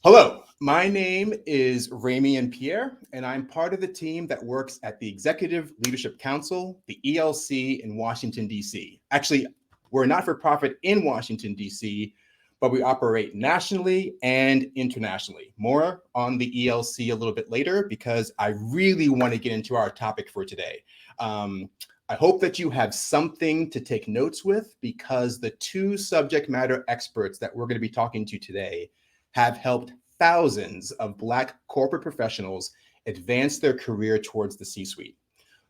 Hello, my name is Rami and Pierre, and I'm part of the team that works at the Executive Leadership Council, the ELC in Washington, D.C. Actually, we're a not-for-profit in Washington, D.C., but we operate nationally and internationally. More on the ELC a little bit later because I really want to get into our topic for today. I hope that you have something to take notes with because the two subject matter experts that we're going to be talking to today have helped thousands of Black corporate professionals advance their career towards the C-suite.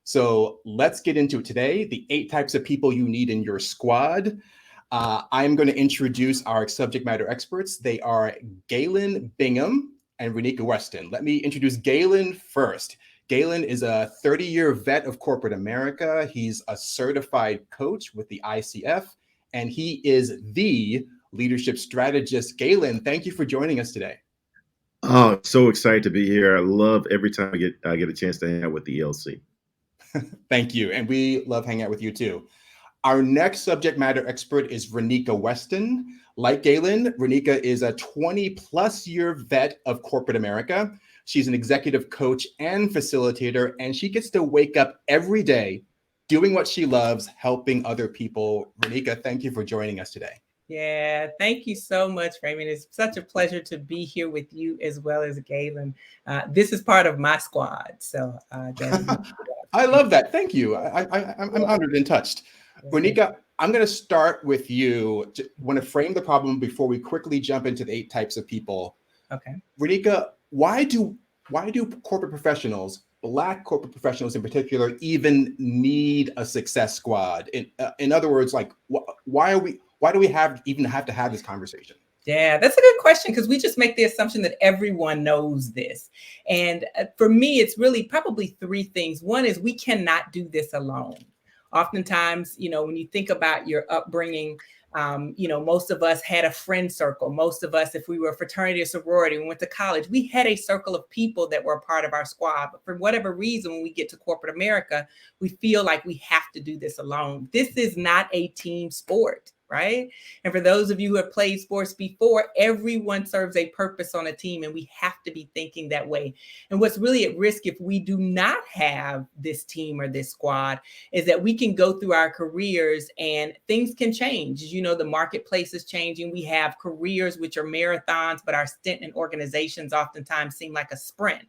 So let's get into it today. The 8 types of people you need in your squad. I'm going to introduce our subject matter experts. They are Galen, Bingham, and Ranieka, Weston. Let me introduce Galen first. Galen is a 30-year vet of corporate America. He's a certified coach with the ICF, and he is the leadership strategist. Galen, thank you for joining us today. Oh, so excited to be here. I love every time I get a chance to hang out with the ELC. Thank you. And we love hanging out with you too. Our next subject matter expert is Ranieka Weston. Like Galen, Ranieka is a 20+ year vet of corporate America. She's an executive coach and facilitator, and she gets to wake up every day doing what she loves, helping other people. Ranieka, thank you for joining us today. Yeah, thank you so much, Raymond. It's such a pleasure to be here with you as well as Galen. This is part of my squad. So I love that. Thank you. I'm honored and touched. Ranieka, I'm going to start with you. I want to frame the problem before we quickly jump into the 8 types of people. Okay. Ranieka, why do corporate professionals, Black corporate professionals in particular, even need a success squad? In other words, like why do we even have to have this conversation? Yeah, that's a good question because we just make the assumption that everyone knows this. And for me, it's really probably 3 things. One is we cannot do this alone. Oftentimes, when you think about your upbringing, most of us had a friend circle. Most of us, if we were a fraternity or sorority, we went to college, we had a circle of people that were a part of our squad. But for whatever reason, when we get to corporate America, we feel like we have to do this alone. This is not a team sport. Right? And for those of you who have played sports before, everyone serves a purpose on a team, and we have to be thinking that way. And what's really at risk if we do not have this team or this squad is that we can go through our careers and things can change. As you know, the marketplace is changing. We have careers which are marathons, but our stint in organizations oftentimes seem like a sprint.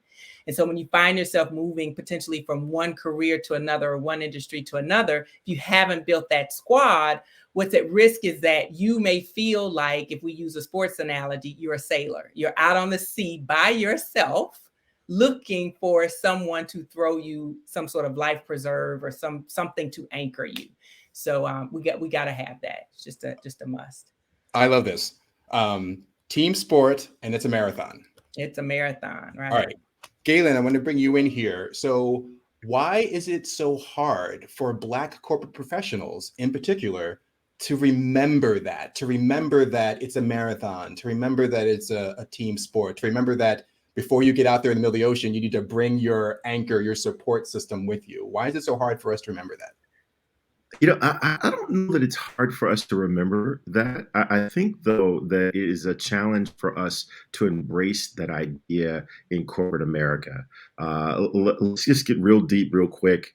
And so when you find yourself moving potentially from one career to another or one industry to another, if you haven't built that squad, what's at risk is that you may feel like, if we use a sports analogy, you're a sailor. You're out on the sea by yourself looking for someone to throw you some sort of life preserve or something to anchor you. So we got to have that. It's just a must. I love this. Team sport, and it's a marathon. It's a marathon, right? All right. Galen, I want to bring you in here. So why is it so hard for Black corporate professionals in particular to remember that it's a marathon, to remember that it's a team sport, to remember that before you get out there in the middle of the ocean, you need to bring your anchor, your support system with you? Why is it so hard for us to remember that? I don't know that it's hard for us to remember that. I think, though, that it is a challenge for us to embrace that idea in corporate America. Let's just get real deep real quick.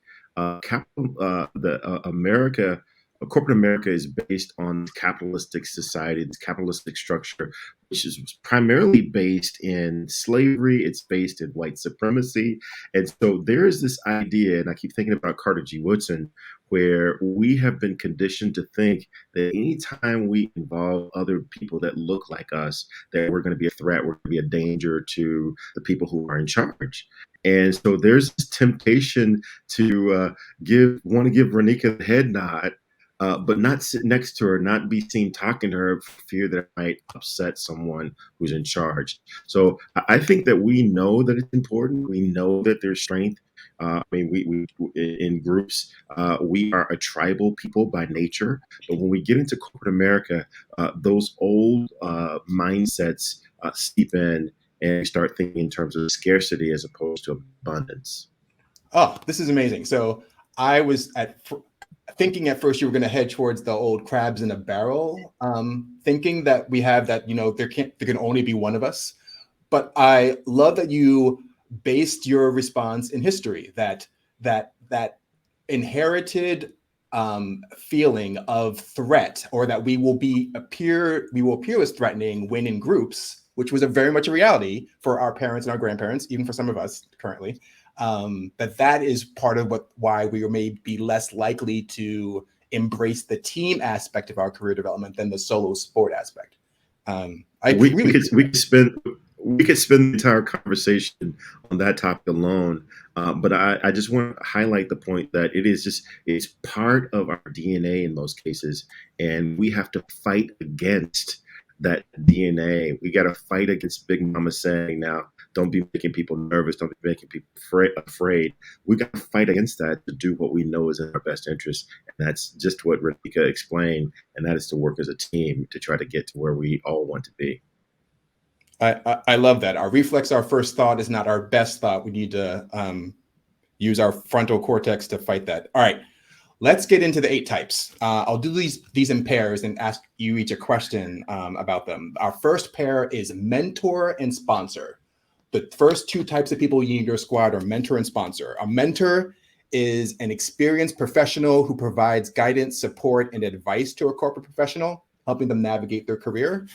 Corporate America is based on capitalistic society, this capitalistic structure, which is primarily based in slavery. It's based in white supremacy. And so there is this idea, and I keep thinking about Carter G. Woodson, where we have been conditioned to think that anytime we involve other people that look like us, that we're going to be a threat, we're going to be a danger to the people who are in charge. And so there's this temptation to give Ranieka the head nod, but not sit next to her, not be seen talking to her for fear that it might upset someone who's in charge. So I think that we know that it's important. We know that there's strength. We in groups, we are a tribal people by nature. But when we get into corporate America, those old mindsets seep in, and we start thinking in terms of scarcity as opposed to abundance. Oh, this is amazing. So I was thinking at first you were going to head towards the old crabs in a barrel, thinking that we have that, there can only be one of us. But I love that you based your response in history, that inherited feeling of threat, or that we will appear as threatening when in groups, which was very much a reality for our parents and our grandparents, even for some of us currently. That is part of why we may be less likely to embrace the team aspect of our career development than the solo sport aspect. We could spend the entire conversation on that topic alone, but I just want to highlight the point that it's part of our DNA in most cases, and we have to fight against that DNA. We got to fight against Big Mama saying, now, don't be making people nervous, don't be making people afraid. We got to fight against that to do what we know is in our best interest, and that's just what Ranieka explained, and that is to work as a team to try to get to where we all want to be. I love that. Our reflex, our first thought, is not our best thought. We need to use our frontal cortex to fight that. All right, let's get into the 8 types. I'll do these in pairs and ask you each a question about them. Our first pair is mentor and sponsor. The first 2 types of people you need in your squad are mentor and sponsor. A mentor is an experienced professional who provides guidance, support, and advice to a corporate professional, helping them navigate their career.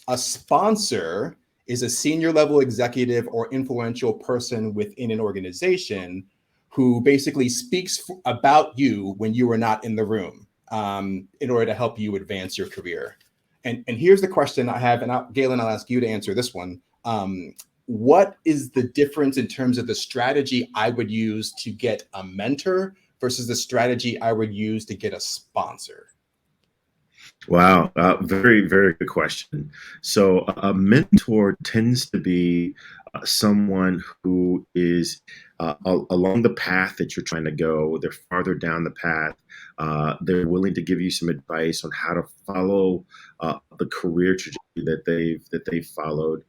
A sponsor is a senior level executive or influential person within an organization who basically speaks about you when you are not in the room in order to help you advance your career. And here's the question I have, and Galen, I'll ask you to answer this one. What is the difference in terms of the strategy I would use to get a mentor versus the strategy I would use to get a sponsor? Wow. Very, very good question. So a mentor tends to be someone who is along the path that you're trying to go. They're farther down the path. They're willing to give you some advice on how to follow the career trajectory that they've followed.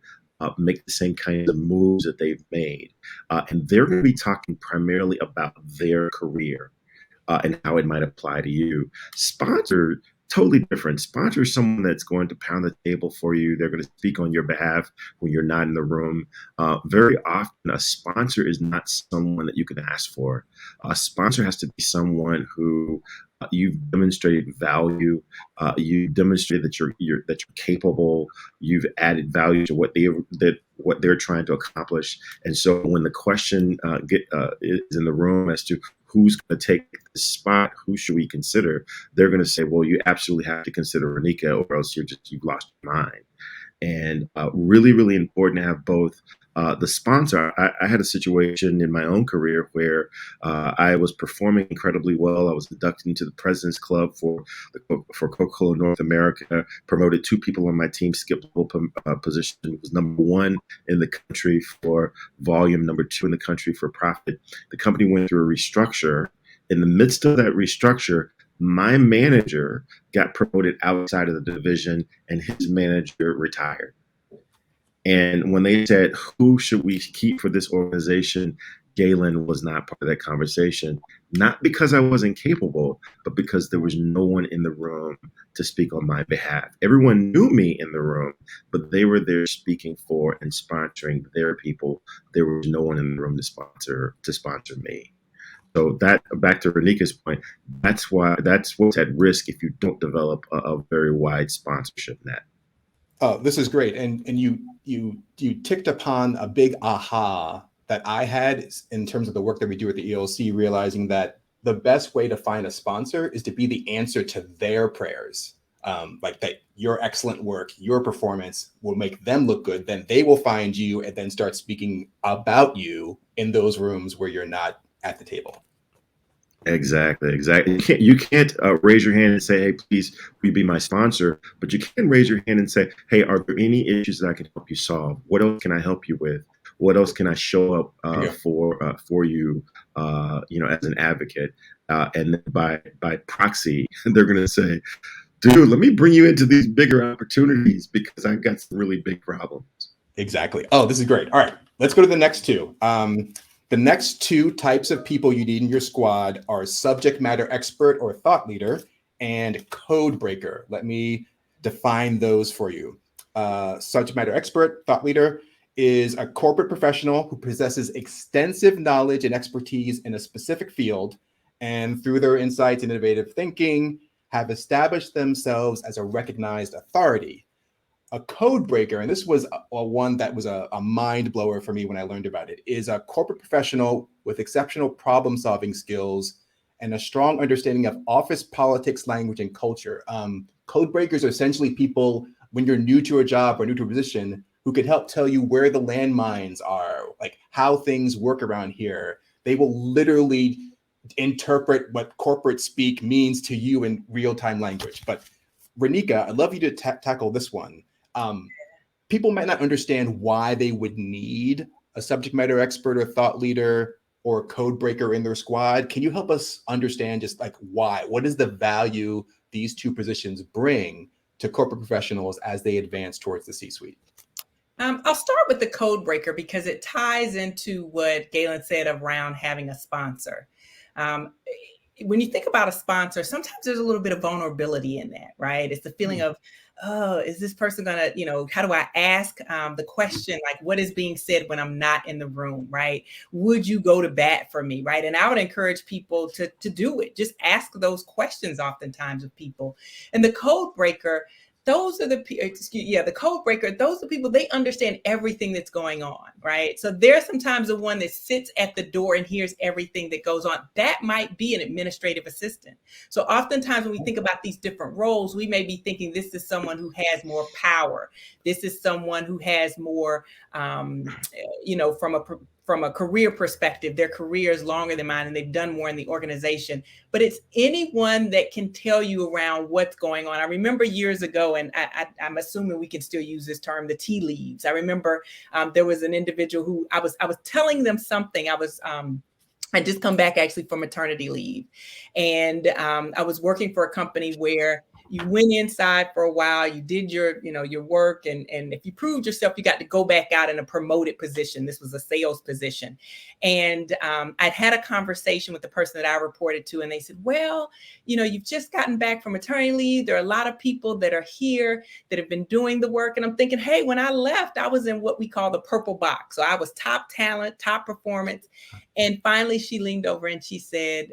Make the same kinds of moves that they've made. And they're going to be talking primarily about their career and how it might apply to you. Sponsor, totally different. Sponsor is someone that's going to pound the table for you. They're going to speak on your behalf when you're not in the room. Very often, a sponsor is not someone that you can ask for. A sponsor has to be someone who you've demonstrated value. You demonstrated that you're capable. You've added value to what they're trying to accomplish. And so when the question is in the room as to who's going to take the spot, who should we consider, they're going to say, well, you absolutely have to consider Ranieka, or else you've lost your mind. And really, really important to have both. The sponsor, I had a situation in my own career where I was performing incredibly well. I was inducted into the President's Club for Coca-Cola North America, promoted 2 people on my team, skipped position, was number 1 in the country for volume, number 2 in the country for profit. The company went through a restructure. In the midst of that restructure, my manager got promoted outside of the division and his manager retired. And when they said, who should we keep for this organization, Galen was not part of that conversation, not because I wasn't capable, but because there was no one in the room to speak on my behalf. Everyone knew me in the room, but they were there speaking for and sponsoring their people. There was no one in the room to sponsor me. So that, back to Ranieka's point, that's what's at risk if you don't develop a very wide sponsorship net. Oh, this is great. And you ticked upon a big aha that I had in terms of the work that we do at the ELC, realizing that the best way to find a sponsor is to be the answer to their prayers. Like that your excellent work, your performance will make them look good. Then they will find you and then start speaking about you in those rooms where you're not at the table. Exactly. You can't raise your hand and say, hey, please, will you be my sponsor? But you can raise your hand and say, hey, are there any issues that I can help you solve? What else can I help you with? What else can I show up for you, as an advocate? And then by proxy, they're going to say, dude, let me bring you into these bigger opportunities because I've got some really big problems. Exactly. Oh, this is great. All right, let's go to the next 2. The next 2 types of people you need in your squad are subject matter expert or thought leader and code breaker. Let me define those for you. Subject matter expert, thought leader is a corporate professional who possesses extensive knowledge and expertise in a specific field, and through their insights and innovative thinking, have established themselves as a recognized authority. A code breaker, and this was one that was a mind blower for me when I learned about it, is a corporate professional with exceptional problem solving skills and a strong understanding of office politics, language, and culture. Code breakers are essentially people, when you're new to a job or new to a position, who could help tell you where the landmines are, like how things work around here. They will literally interpret what corporate speak means to you in real-time language. But Ranieka, I'd love you to tackle this one. People might not understand why they would need a subject matter expert or thought leader or code breaker in their squad. Can you help us understand just like why? What is the value these two positions bring to corporate professionals as they advance towards the C-suite? I'll start with the code breaker because it ties into what Galen said around having a sponsor. When you think about a sponsor, sometimes there's a little bit of vulnerability in that, right? It's the feeling of, oh, is this person gonna, how do I ask the question, like what is being said when I'm not in the room, right? Would you go to bat for me, right? And I would encourage people to do it. Just ask those questions oftentimes of people. And the code breaker, those are the code breaker, those are the people, they understand everything that's going on, right? So there's sometimes the one that sits at the door and hears everything that goes on. That might be an administrative assistant. So oftentimes when we think about these different roles, we may be thinking this is someone who has more power. This is someone who has more, from a career perspective, their career is longer than mine and they've done more in the organization, but it's anyone that can tell you around what's going on. I remember years ago, and I'm assuming we can still use this term, the tea leaves. I remember there was an individual who I was telling them something. I just come back actually from maternity leave. And I was working for a company where you went inside for a while, you did your work. And if you proved yourself, you got to go back out in a promoted position. This was a sales position. And I'd had a conversation with the person that I reported to, and they said, well, you've just gotten back from maternity leave. There are a lot of people that are here that have been doing the work. And I'm thinking, hey, when I left, I was in what we call the purple box. So I was top talent, top performance. And finally, she leaned over and she said,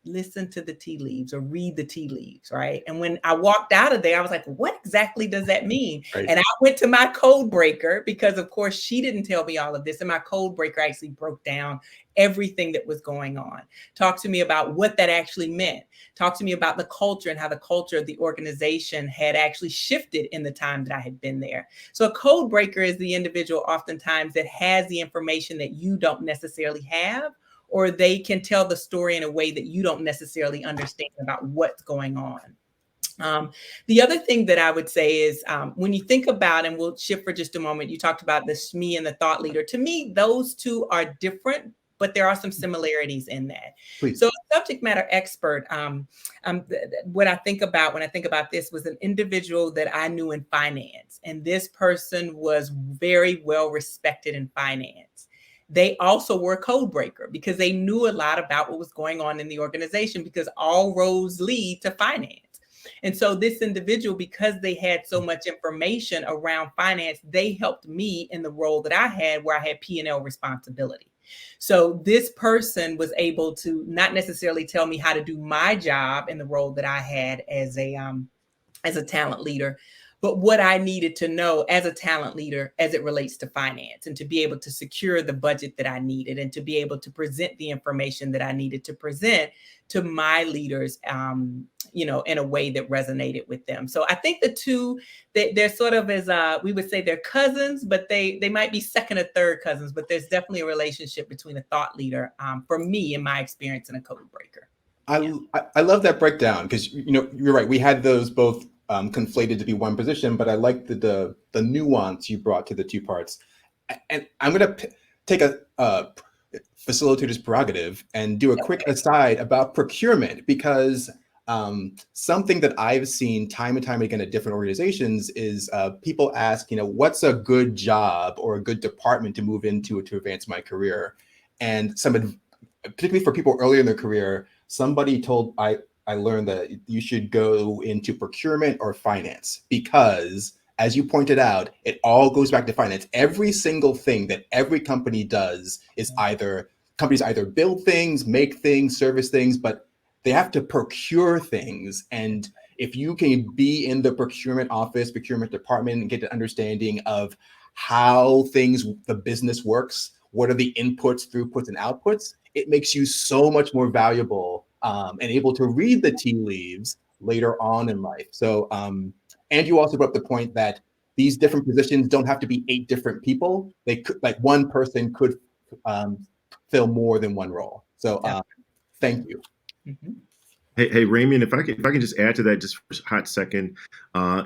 listen to the tea leaves or read the tea leaves, right? And when I walked out of there, I was like, what exactly does that mean? Right. And I went to my code breaker because, of course, she didn't tell me all of this. And my code breaker actually broke down everything that was going on. Talk to me about what that actually meant. Talk to me about the culture and how the culture of the organization had actually shifted in the time that I had been there. So a code breaker is the individual oftentimes that has the information that you don't necessarily have, or they can tell the story in a way that you don't necessarily understand about what's going on. The other thing that I would say is when you think about, and we'll shift for just a moment, you talked about the SME and the thought leader. To me, those two are different, but there are some similarities in that. Please. So a subject matter expert, what I think about when I think about this was an individual that I knew in finance. And this person was very well respected in finance. They also were a code breaker because they knew a lot about what was going on in the organization, because all roads lead to finance. And so this individual, because they had so much information around finance, they helped me in the role that I had, where I had P&L responsibility. So this person was able to not necessarily tell me how to do my job in the role that I had as a talent leader, but what I needed to know as a talent leader as it relates to finance, and to be able to secure the budget that I needed, and to be able to present the information that I needed to present to my leaders, in a way that resonated with them. So I think the two, they're sort of, as we would say, they're cousins, but they might be second or third cousins, but there's definitely a relationship between a thought leader, for me, in my experience, and a code breaker. I love that breakdown, because you're right. We had those both conflated to be one position, but I like the nuance you brought to the two parts. And I'm going to take a facilitator's prerogative and do a quick aside about procurement, because something that I've seen time and time again at different organizations is people ask, what's a good job or a good department to move into to advance my career? And particularly for people early in their career, somebody I learned that you should go into procurement or finance, because as you pointed out, it all goes back to finance. Every single thing that every company does is companies either build things, make things, service things, but they have to procure things. And if you can be in the procurement office, procurement department, and get an understanding of how the business works, what are the inputs, throughputs, and outputs, it makes you so much more valuable and able to read the tea leaves later on in life. So, and you also brought up the point that these different positions don't have to be 8 different people. They could, like, one person could fill more than one role. So, thank you. Mm-hmm. Hey, Raymond, if I can just add to that just for a hot second,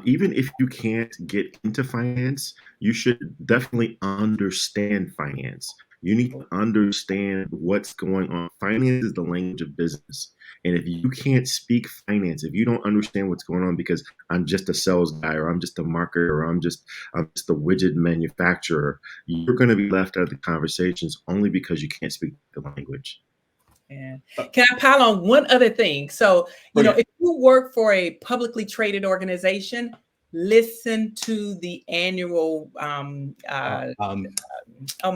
even if you can't get into finance, you should definitely understand finance. You need to understand what's going on. Finance is the language of business. And if you can't speak finance, if you don't understand what's going on because I'm just a sales guy or I'm just a marketer or I'm just a widget manufacturer, you're going to be left out of the conversations only because you can't speak the language. Yeah. Can I pile on one other thing? So, if you work for a publicly traded organization, listen to the annual. My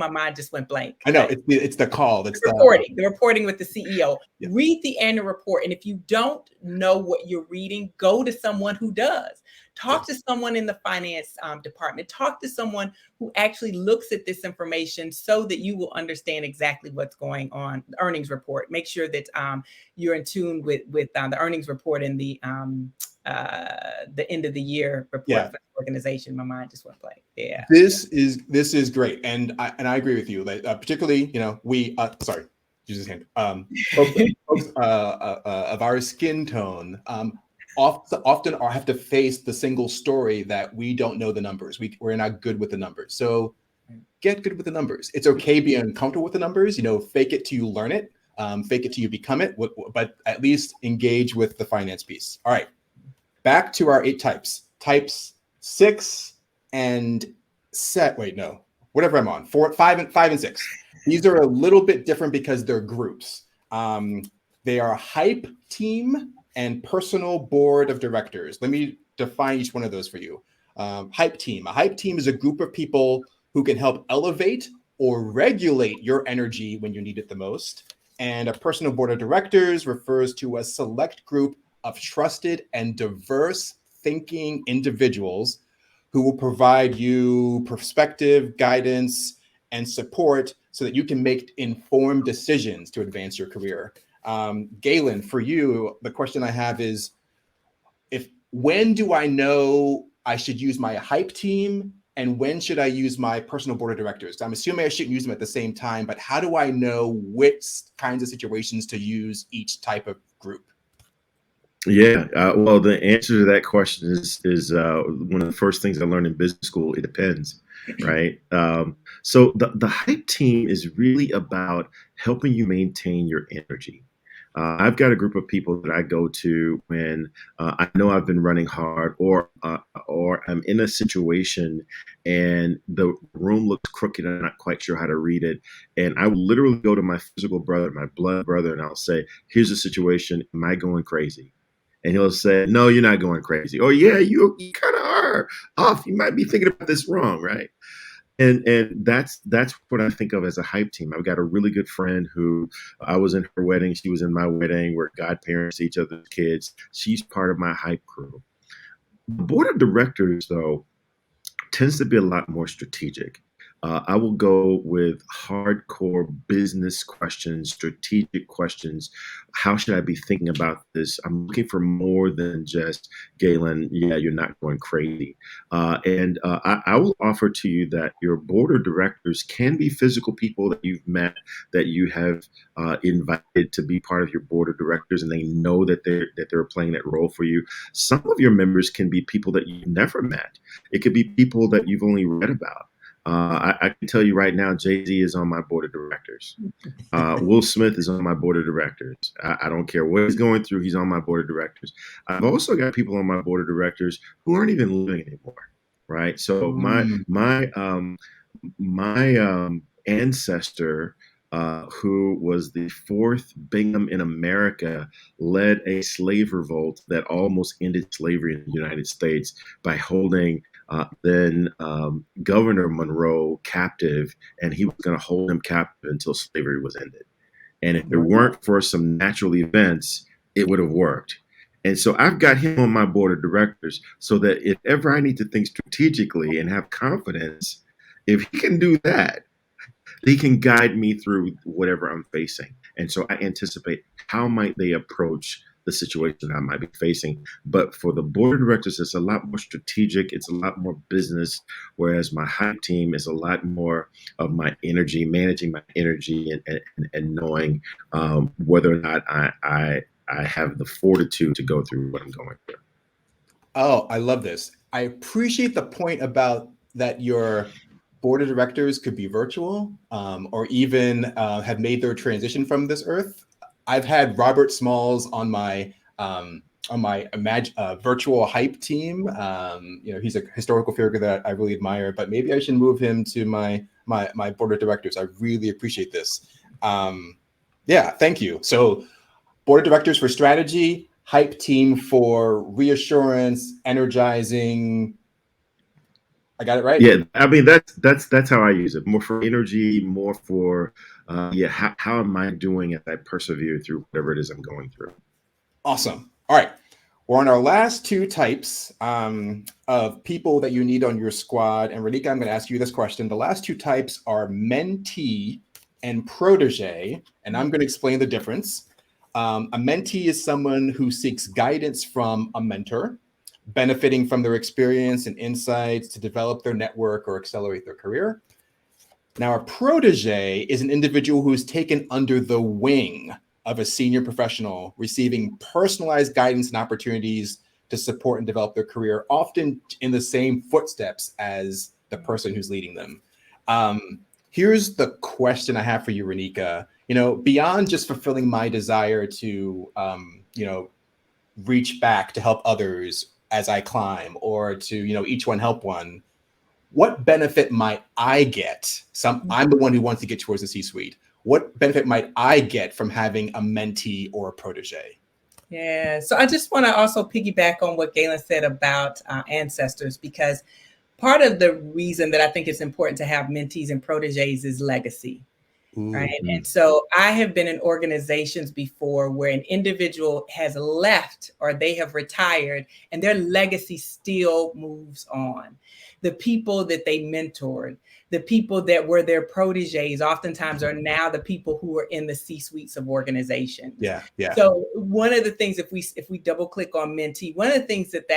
mind just went blank. I know it's the call. It's the reporting with the CEO. Yeah. Read the annual report, and if you don't know what you're reading, go to someone who does. Talk to someone in the finance department. Talk to someone who actually looks at this information so that you will understand exactly what's going on. The earnings report. Make sure that you're in tune with the earnings report and the end of the year report for the organization. My mind just went blank. Yeah. This is great, and I agree with you. That particularly, we sorry, use his hand. Folks of our skin tone. Often have to face the single story that we don't know the numbers. We're not good with the numbers. So get good with the numbers. It's okay being uncomfortable with the numbers. Fake it till you learn it. Fake it till you become it. But at least engage with the finance piece. All right. Back to our 8 types. Types 6 and whatever I'm on. 4, 5, and 6. These are a little bit different because they're groups. They are hype team and personal board of directors. Let me define each one of those for you. Hype team. A hype team is a group of people who can help elevate or regulate your energy when you need it the most. And a personal board of directors refers to a select group of trusted and diverse thinking individuals who will provide you perspective, guidance, and support so that you can make informed decisions to advance your career. Galen, for you, the question I have is, when do I know I should use my hype team and when should I use my personal board of directors? I'm assuming I shouldn't use them at the same time, but how do I know which kinds of situations to use each type of group? Yeah, well, the answer to that question is one of the first things I learned in business school. It depends, right? So the hype team is really about helping you maintain your energy. I've got a group of people that I go to when I know I've been running hard, or I'm in a situation and the room looks crooked and I'm not quite sure how to read it. And I will literally go to my physical brother, my blood brother, and I'll say, "Here's the situation. Am I going crazy?" And he'll say, "No, you're not going crazy." Or, "Yeah, you kind of are off. You might be thinking about this wrong, right?" And that's what I think of as a hype team. I've got a really good friend who I was in her wedding. She was in my wedding. We're godparents to each other's kids. She's part of my hype crew. The board of directors, though, tends to be a lot more strategic. I will go with hardcore business questions, strategic questions. How should I be thinking about this? I'm looking for more than just, "Galen, yeah, you're not going crazy." I will offer to you that your board of directors can be physical people that you've met, that you have invited to be part of your board of directors, and they know that they're playing that role for you. Some of your members can be people that you've never met. It could be people that you've only read about. I can tell you right now, Jay-Z is on my board of directors. Will Smith is on my board of directors. I don't care what he's going through. He's on my board of directors. I've also got people on my board of directors who aren't even living anymore. Right. So my ancestor, who was the 4th Bingham in America, led a slave revolt that almost ended slavery in the United States by holding then Governor Monroe captive, and he was going to hold him captive until slavery was ended. And if it weren't for some natural events, it would have worked. And so I've got him on my board of directors so that if ever I need to think strategically and have confidence, if he can do that, he can guide me through whatever I'm facing. And so I anticipate how might they approach the situation I might be facing. But for the board of directors, it's a lot more strategic. It's a lot more business, whereas my hype team is a lot more of my energy, managing my energy and knowing whether or not I have the fortitude to go through what I'm going through. Oh, I love this. I appreciate the point about that your board of directors could be virtual or even have made their transition from this earth. I've had Robert Smalls on my virtual hype team. He's a historical figure that I really admire, but maybe I should move him to my board of directors. I really appreciate this. Yeah, thank you. So board of directors for strategy, hype team for reassurance, energizing. I got it right? Yeah, I mean that's how I use it. More for energy, more for how am I doing as I persevere through whatever it is I'm going through. Awesome. All right. We're on our last two types of people that you need on your squad. And Ranieka, I'm going to ask you this question. The last two types are mentee and protege, and I'm going to explain the difference. A mentee is someone who seeks guidance from a mentor, benefiting from their experience and insights to develop their network or accelerate their career. Now, a protege is an individual who is taken under the wing of a senior professional, receiving personalized guidance and opportunities to support and develop their career, often in the same footsteps as the person who's leading them. Here's the question I have for you, Ranieka. Beyond just fulfilling my desire to, reach back to help others as I climb, or to, each one help one, what benefit might I get? I'm the one who wants to get towards the C-suite. What benefit might I get from having a mentee or a protege? Yeah, so I just want to also piggyback on what Galen said about ancestors, because part of the reason that I think it's important to have mentees and proteges is legacy. Right. And so I have been in organizations before where an individual has left or they have retired and their legacy still moves on. The people that they mentored, the people that were their proteges, oftentimes are now the people who are in the C-suites of organizations. Yeah. So one of the things, if we double click on mentee, one of the things that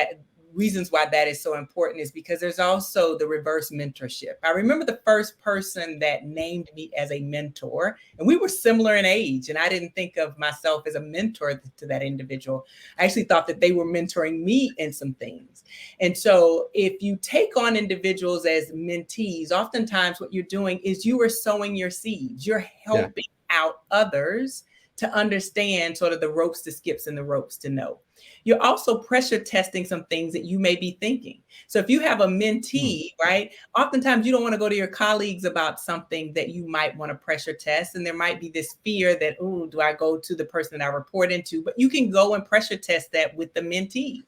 reasons why that is so important is because there's also the reverse mentorship. I remember the first person that named me as a mentor, and we were similar in age, and I didn't think of myself as a mentor to that individual. I actually thought that they were mentoring me in some things. And so if you take on individuals as mentees, oftentimes what you're doing is you are sowing your seeds. You're helping out others to understand sort of the ropes to skips and the ropes to know. You're also pressure testing some things that you may be thinking. So if you have a mentee, right, oftentimes you don't want to go to your colleagues about something that you might want to pressure test. And there might be this fear that, oh, do I go to the person that I report into? But you can go and pressure test that with the mentees.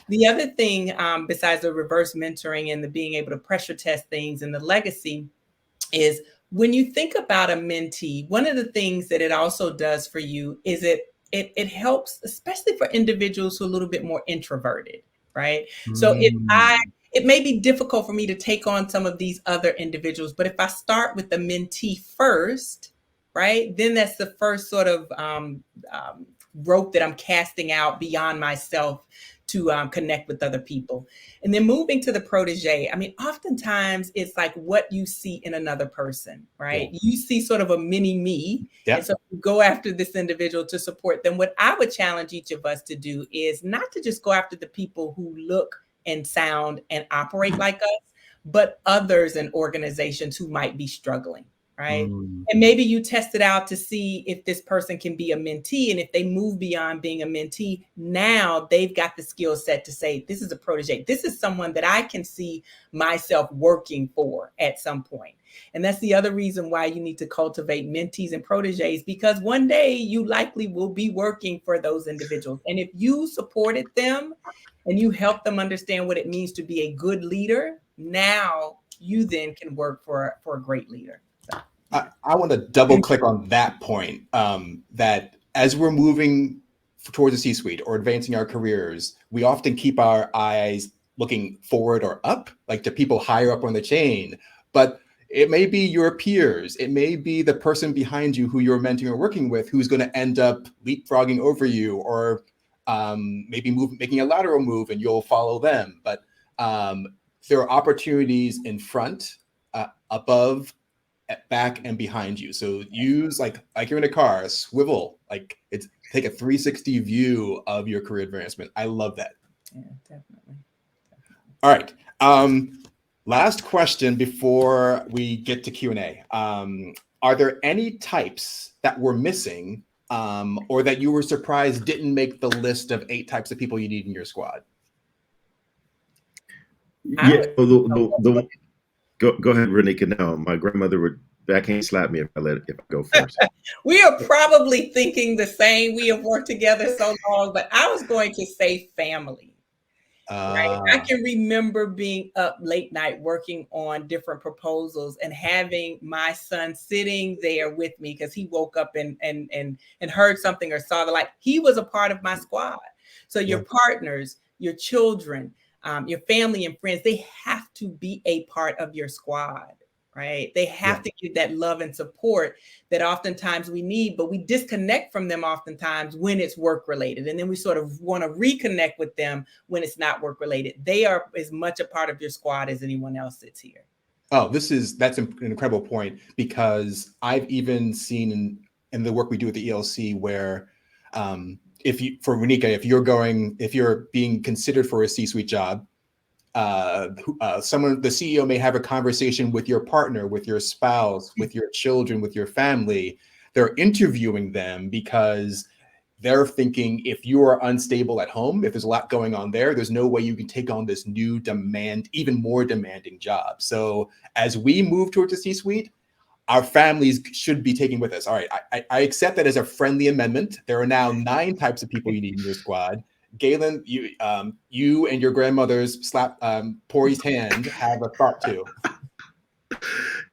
The other thing, besides the reverse mentoring and the being able to pressure test things and the legacy, is when you think about a mentee, one of the things that it also does for you is it helps, especially for individuals who are a little bit more introverted, right? So it may be difficult for me to take on some of these other individuals, but if I start with the mentee first, right, then that's the first sort of rope that I'm casting out beyond myself to connect with other people. And then moving to the protege, I mean, oftentimes it's like what you see in another person, right? You see sort of a mini me. And so you go after this individual to support them. What I would challenge each of us to do is not to just go after the people who look and sound and operate like us, but others in organizations who might be struggling. Right. And maybe you test it out to see if this person can be a mentee. And if they move beyond being a mentee, now they've got the skill set to say, this is a protege. This is someone that I can see myself working for at some point. And that's the other reason why you need to cultivate mentees and proteges, because one day you likely will be working for those individuals. And if you supported them and you help them understand what it means to be a good leader, now you then can work for a great leader. So, I want to double click on that point, that as we're moving towards the C-suite or advancing our careers, we often keep our eyes looking forward or up, like to people higher up on the chain. But it may be your peers. It may be the person behind you who you're mentoring or working with who's going to end up leapfrogging over you, or maybe making a lateral move and you'll follow them. But there are opportunities in front, above, back, and behind you. So use like you're in a car, a swivel, take a 360 view of your career advancement. I love that. Yeah, definitely. All right. Last question before we get to Q&A. Are there any types that we're missing, or that you were surprised didn't make the list of 8 types of people you need in your squad? Yeah, go ahead, Ranieka. No, my grandmother would backhand slap me if I go first. We are probably thinking the same. We have worked together so long, but I was going to say family. Right? I can remember being up late night working on different proposals and having my son sitting there with me because he woke up and heard something or saw the light. He was a part of my squad. So your partners, your children, your family and friends, they have to be a part of your squad, right? They have to give that love and support that oftentimes we need, but we disconnect from them oftentimes when it's work related. And then we sort of want to reconnect with them when it's not work related. They are as much a part of your squad as anyone else that's here. Oh, that's an incredible point, because I've even seen in the work we do at the ELC where, for Ranieka, if you're being considered for a C-suite job, the CEO may have a conversation with your partner, with your spouse, with your children, with your family. They're interviewing them because they're thinking, if you are unstable at home, if there's a lot going on there's no way you can take on this new even more demanding job. So as we move towards the C-suite, our families should be taking with us. All right, I accept that as a friendly amendment. There are now 9 types of people you need in your squad. Galen, you and your grandmother's poised hand have a thought too.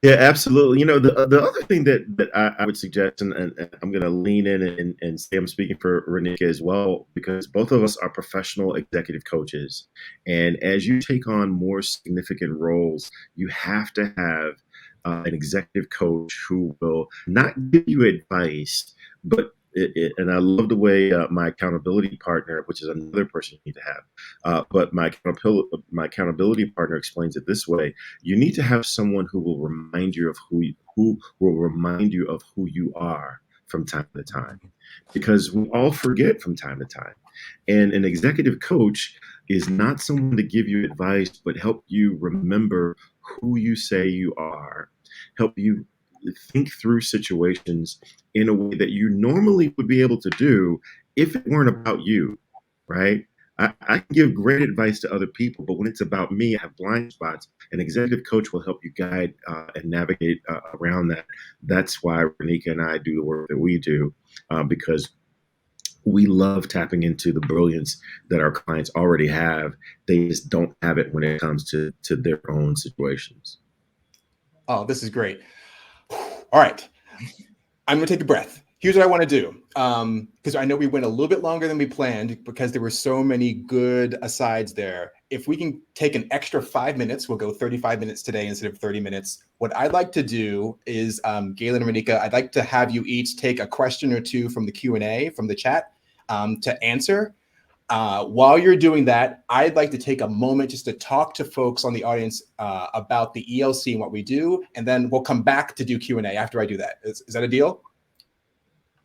Yeah, absolutely. The other thing that I would suggest, and I'm going to lean in and say I'm speaking for Ranieka as well, because both of us are professional executive coaches. And as you take on more significant roles, you have to have an executive coach who will not give you advice, but and I love the way my accountability partner, which is another person you need to have, but my accountability partner explains it this way: you need to have someone who will remind you of who you are from time to time, because we all forget from time to time. And an executive coach is not someone to give you advice, but help you remember who you say you are, help you think through situations in a way that you normally would be able to do if it weren't about you, right? I can give great advice to other people, but when it's about me, I have blind spots. An executive coach will help you guide and navigate around that. That's why Ranieka and I do the work that we do, because we love tapping into the brilliance that our clients already have. They just don't have it when it comes to their own situations. Oh, this is great. All right, I'm going to take a breath. Here's what I want to do, because I know we went a little bit longer than we planned because there were so many good asides there. If we can take an extra 5 minutes, we'll go 35 minutes today instead of 30 minutes. What I'd like to do is, Galen and Ranieka, I'd like to have you each take a question or two from the Q&A, from the chat, to answer. While you're doing that, I'd like to take a moment just to talk to folks on the audience about the ELC and what we do, and then we'll come back to do Q&A after I do that. Is that a deal?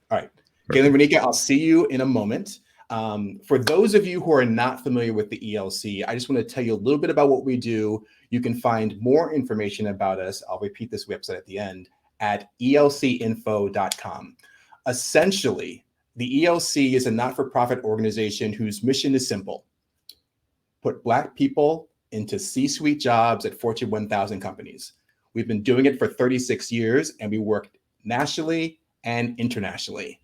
All right. Galen, Ranieka, I'll see you in a moment. For those of you who are not familiar with the ELC, I just want to tell you a little bit about what we do. You can find more information about us, I'll repeat this website at the end, at elcinfo.com. Essentially, the ELC is a not-for-profit organization whose mission is simple: put Black people into C-suite jobs at Fortune 1000 companies. We've been doing it for 36 years, and we work nationally and internationally.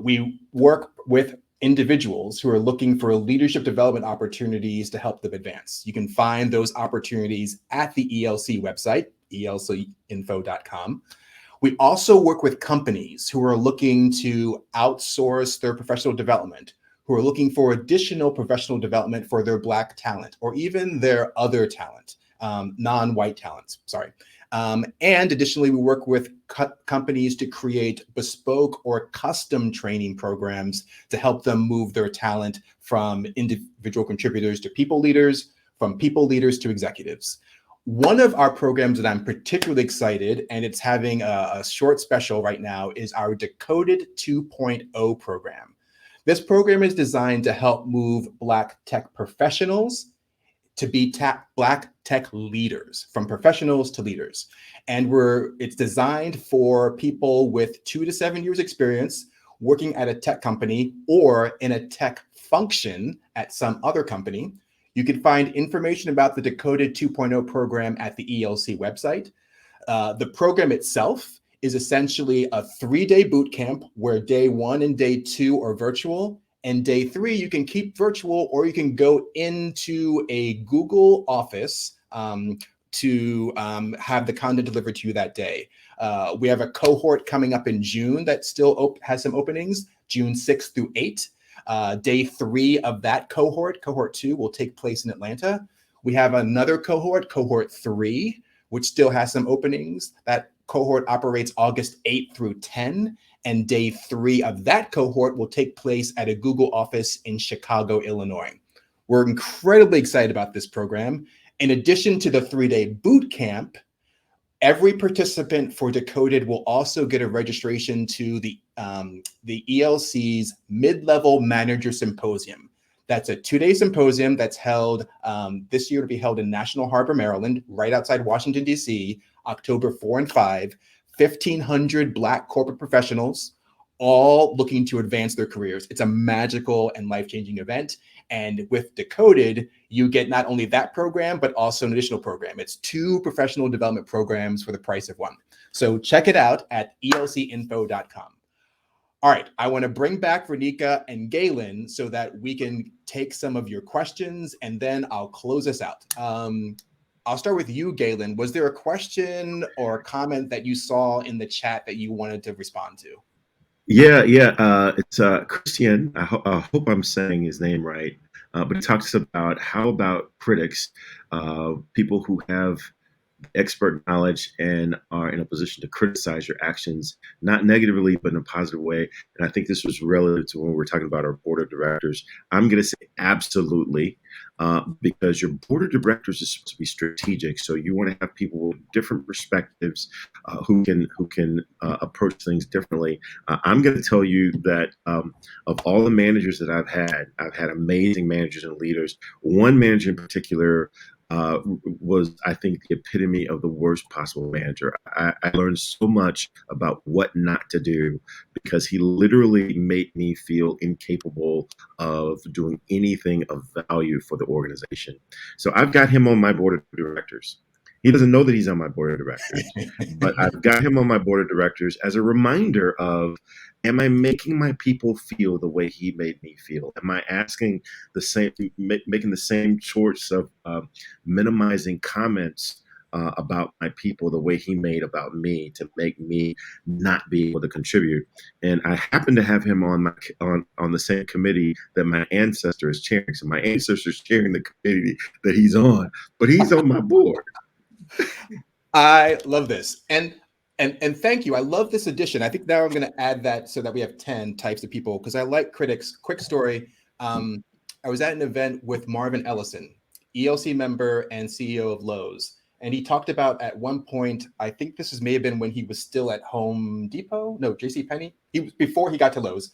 We work with individuals who are looking for leadership development opportunities to help them advance. You can find those opportunities at the ELC website, elcinfo.com. We also work with companies who are looking to outsource their professional development, who are looking for additional professional development for their Black talent or even their other talent, non-white talents, sorry. And additionally, we work with companies to create bespoke or custom training programs to help them move their talent from individual contributors to people leaders, from people leaders to executives. One of our programs that I'm particularly excited, and it's having a short special right now, is our Decoded 2.0 program. This program is designed to help move Black tech professionals to be Black tech leaders, from professionals to leaders. And it's designed for people with 2 to 7 years experience working at a tech company or in a tech function at some other company. You can find information about the Decoded 2.0 program at the ELC website. The program itself is essentially a 3-day boot camp where day 1 and day 2 are virtual, and day 3 you can keep virtual, or you can go into a Google office to have the content delivered to you that day. We have a cohort coming up in June that still has some openings, June 6th through 8th. Day 3 of that cohort 2, will take place in Atlanta. We have another cohort 3, which still has some openings. That cohort operates August 8th through 10, and day 3 of that cohort will take place at a Google office in Chicago, Illinois. We're incredibly excited about this program. In addition to the 3-day boot camp, every participant for Decoded will also get a registration to the ELC's Mid-Level Manager Symposium. That's a 2-day symposium that's held this year to be held in National Harbor, Maryland, right outside Washington, D.C., October 4 and 5. 1,500 Black corporate professionals, all looking to advance their careers. It's a magical and life-changing event. And with Decoded, you get not only that program, but also an additional program. It's 2 professional development programs for the price of 1. So check it out at elcinfo.com. All right, I want to bring back Ranieka and Galen so that we can take some of your questions, and then I'll close us out. I'll start with you, Galen. Was there a question or a comment that you saw in the chat that you wanted to respond to? Yeah. It's Christian. I hope I'm saying his name right. But it talks about how about critics, people who have expert knowledge and are in a position to criticize your actions, not negatively, but in a positive way. And I think this was relative to when we're talking about our board of directors. I'm going to say absolutely, because your board of directors is supposed to be strategic. So you want to have people with different perspectives who can approach things differently. I'm going to tell you that of all the managers that I've had amazing managers and leaders. One manager in particular was, I think, the epitome of the worst possible manager. I learned so much about what not to do because he literally made me feel incapable of doing anything of value for the organization. So I've got him on my board of directors. He doesn't know that he's on my board of directors, but I've got him on my board of directors as a reminder of, am I making my people feel the way he made me feel? Am I asking making the same sorts of minimizing comments about my people the way he made about me to make me not be able to contribute? And I happen to have him on the same committee that my ancestor is chairing. So my ancestor is chairing the committee that he's on, but he's on my board. I love this. And thank you. I love this addition. I think now I'm going to add that so that we have 10 types of people, because I like critics. Quick story. I was at an event with Marvin Ellison, ELC member and CEO of Lowe's. And he talked about at one point, I think may have been when he was still at Home Depot. No, JCPenney. Before he got to Lowe's.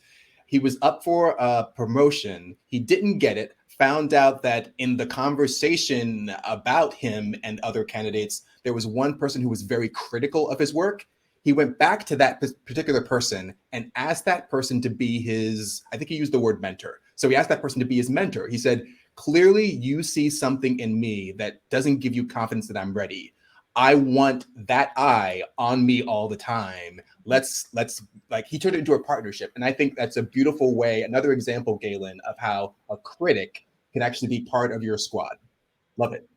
He was up for a promotion. He didn't get it. Found out that in the conversation about him and other candidates, there was one person who was very critical of his work. He went back to that particular person and asked that person to be his, I think he used the word mentor. So he asked that person to be his mentor. He said, clearly you see something in me that doesn't give you confidence that I'm ready. I want that eye on me all the time. Let's like, he turned it into a partnership. And I think that's a beautiful way, another example, Galen, of how a critic can actually be part of your squad. Love it.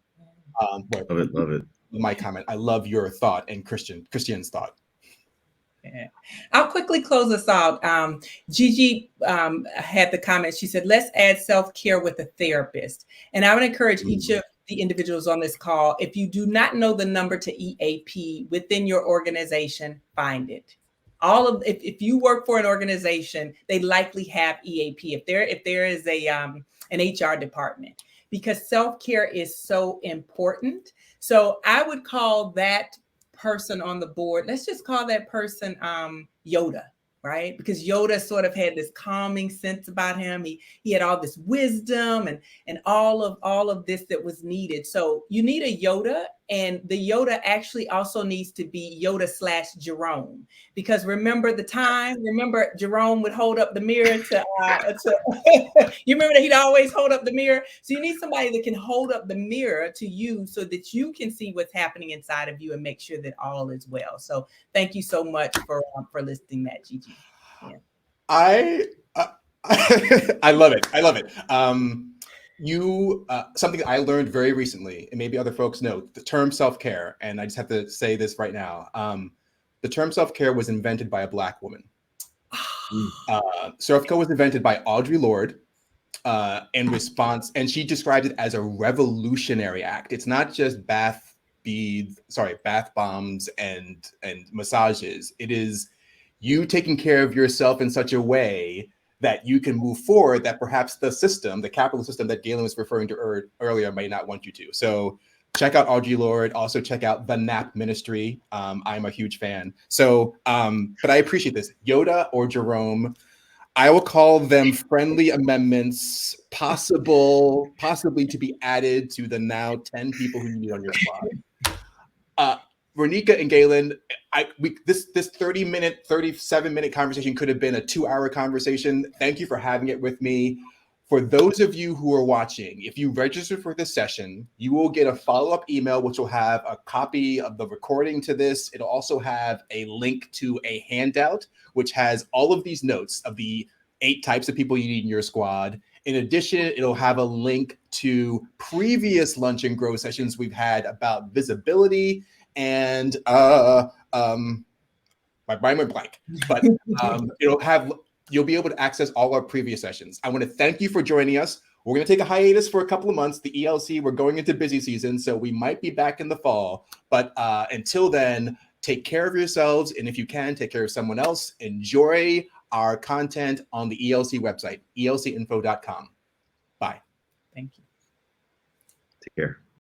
Love it. My comment. I love your thought and Christian's thought. Yeah. I'll quickly close us out. Gigi had the comment. She said, let's add self-care with a therapist. And I would encourage each of the individuals on this call, if you do not know the number to EAP within your organization, find it. If you work for an organization, they likely have EAP. If there is an HR department, because self-care is so important. So I would call that person on the board, let's just call that person Yoda, right? Because Yoda sort of had this calming sense about him. He had all this wisdom and all of this that was needed. So you need a Yoda, and the Yoda actually also needs to be Yoda / Jerome, because remember Jerome would hold up the mirror to you remember that he'd always hold up the mirror. So you need somebody that can hold up the mirror to you so that you can see what's happening inside of you and make sure that all is well. So thank you so much for listing that, Gigi. Yeah. I love it. I love it. Something I learned very recently, and maybe other folks know, the term self-care, and I just have to say this right now. The term self-care was invented by a Black woman. Self-care was invented by Audre Lorde in response, and she described it as a revolutionary act. It's not just bath bombs and massages. It is you taking care of yourself in such a way that you can move forward, that perhaps the capitalist system that Galen was referring to earlier may not want you to. So check out Audre Lorde. Also check out the NAP Ministry. I'm a huge fan. So, but I appreciate this. Yoda or Jerome, I will call them friendly amendments, possibly to be added to the now 10 people who you need on your squad. Ranieka and Galen, this 37-minute conversation could have been a 2-hour conversation. Thank you for having it with me. For those of you who are watching, if you register for this session, you will get a follow-up email, which will have a copy of the recording to this. It'll also have a link to a handout, which has all of these notes of the 8 types of people you need in your squad. In addition, it'll have a link to previous Lunch and Grow sessions we've had about visibility, and my brain went blank, but you'll be able to access all our previous sessions. I want to thank you for joining us. We're going to take a hiatus for a couple of months. The ELC, we're going into busy season, so we might be back in the fall. But until then, take care of yourselves, and if you can, take care of someone else. Enjoy our content on the ELC website, elcinfo.com. Bye. Thank you. Take care.